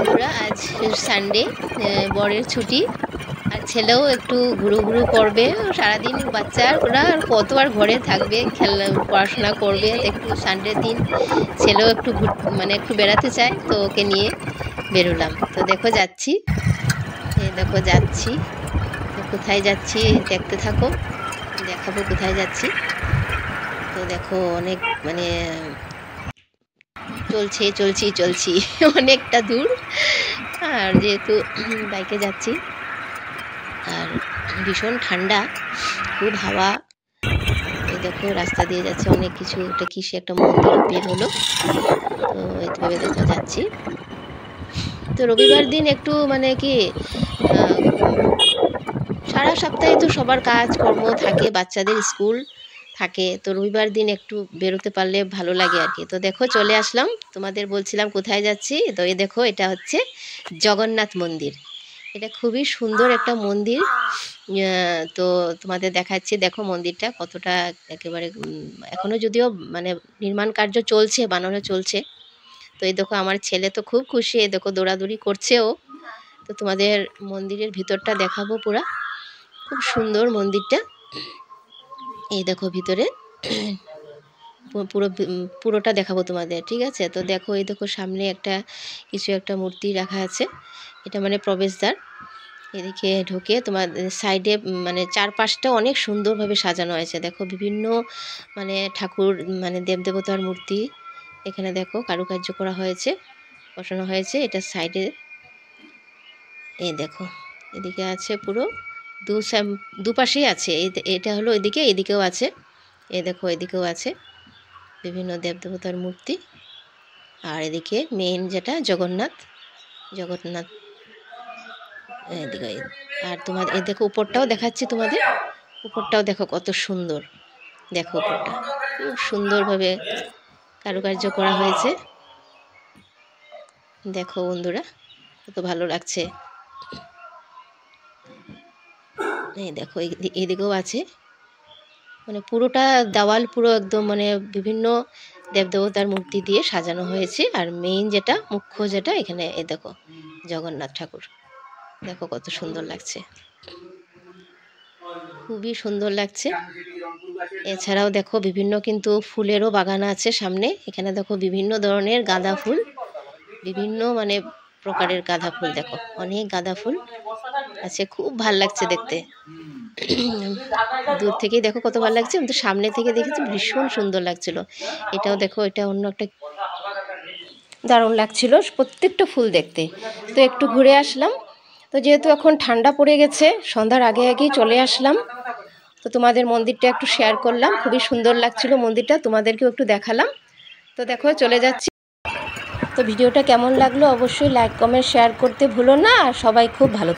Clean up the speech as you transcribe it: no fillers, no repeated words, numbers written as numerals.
বন্ধুরা, আজ সানডে, বরের ছুটি, আর ছেলেও একটু ঘুরু ঘুরু করবে। সারাদিন বাচ্চারা আর কত আর ঘরে থাকবে, খেলা পড়াশোনা করবে। একটু সানডের দিন ছেলেও একটু মানে একটু বেড়াতে চায়, তো ওকে নিয়ে বেরোলাম। তো দেখো যাচ্ছি, দেখো যাচ্ছি, তো কোথায় যাচ্ছি দেখতে থাকো, দেখাবো কোথায় যাচ্ছি। তো দেখো অনেক মানে চলছি অনেকটা দূর, আর যেহেতু বাইকে যাচ্ছি আর ভীষণ ঠান্ডা, খুব হাওয়া। এই দেখো রাস্তা দিয়ে যাচ্ছে অনেক কিছু, একটা কিসে একটা মন্দির বের হলো। তো এইভাবে দেখো যাচ্ছি। তো রবিবার দিন একটু মানে কি সারা সপ্তাহে তো সবার কাজকর্ম থাকে, বাচ্চাদের স্কুল থাকে, তো রবিবার দিন একটু বেরোতে পারলে ভালো লাগে আর কি। তো দেখো চলে আসলাম, তোমাদের বলছিলাম কোথায় যাচ্ছি। তো এই দেখো এটা হচ্ছে জগন্নাথ মন্দির। এটা খুবই সুন্দর একটা মন্দির। তো তোমাদের দেখাচ্ছি, দেখো মন্দিরটা কতটা একেবারে এখনও যদিও মানে নির্মাণ কার্য চলছে, বানানো চলছে। তো এই দেখো আমার ছেলে তো খুব খুশি, এই দেখো দৌড়াদৌড়ি করছেও। তো তোমাদের মন্দিরের ভিতরটা দেখাবো পুরা, খুব সুন্দর মন্দিরটা। এই দেখো ভিতরে পুরোটা দেখাবো তোমাদের, ঠিক আছে? তো দেখো এই দেখো সামনে একটা কিছু একটা মূর্তি রাখা আছে, এটা মানে প্রবেশদ্বার। এদিকে ঢুকে তোমার সাইডে মানে চারপাশটা অনেক সুন্দরভাবে সাজানো হয়েছে। দেখো বিভিন্ন মানে ঠাকুর মানে দেবদেবতার মূর্তি এখানে দেখো কারুকার্য করা হয়েছে, বসানো হয়েছে। এটা সাইডে এই দেখো এদিকে আছে পুরো দুপাশেই আছে। এটা হলো এদিকে, এদিকেও আছে, এই দেখো এদিকেও আছে বিভিন্ন দেবদেবতার মূর্তি। আর এদিকে মেইন যেটা জগন্নাথ এদিকে। আর তোমাদের এই দেখো উপরটাও দেখাচ্ছি তোমাদের, উপরটাও দেখো কত সুন্দর। দেখো উপরটা খুব সুন্দরভাবে কারুকার্য করা হয়েছে। দেখো বন্ধুরা কত ভালো লাগছে। এই দেখো এদিকেও আছে, মানে পুরোটা দেওয়াল পুরো একদম মানে বিভিন্ন দেবদেবতার মূর্তি দিয়ে সাজানো হয়েছে। আর মেইন যেটা মুখ্য যেটা এখানে এই দেখো জগন্নাথ ঠাকুর, দেখো কত সুন্দর লাগছে, খুবই সুন্দর লাগছে। এছাড়াও দেখো বিভিন্ন কিন্তু ফুলেরও বাগান আছে সামনে। এখানে দেখো বিভিন্ন ধরনের গাঁদা ফুল, বিভিন্ন মানে প্রকারের গাঁদা ফুল, দেখো অনেক গাঁদা ফুল আছে, খুব ভাল লাগছে দেখতে। দূর থেকেই দেখো কত ভালো লাগছে, কিন্তু সামনে থেকে দেখেছি ভীষণ সুন্দর লাগছিল। এটাও দেখো, এটা অন্য একটা দারুণ লাগছিল প্রত্যেকটা ফুল দেখতে। তো একটু ঘুরে আসলাম। তো যেহেতু এখন ঠান্ডা পড়ে গেছে, সন্ধ্যার আগে আগেই চলে আসলাম। তো তোমাদের মন্দিরটা একটু শেয়ার করলাম, খুবই সুন্দর লাগছিল মন্দিরটা, তোমাদেরকেও একটু দেখালাম। তো দেখো চলে যাচ্ছি। তো ভিডিওটা কেমন লাগলো অবশ্যই লাইক কমেন্ট শেয়ার করতে ভুলো না, আর সবাই খুব ভালো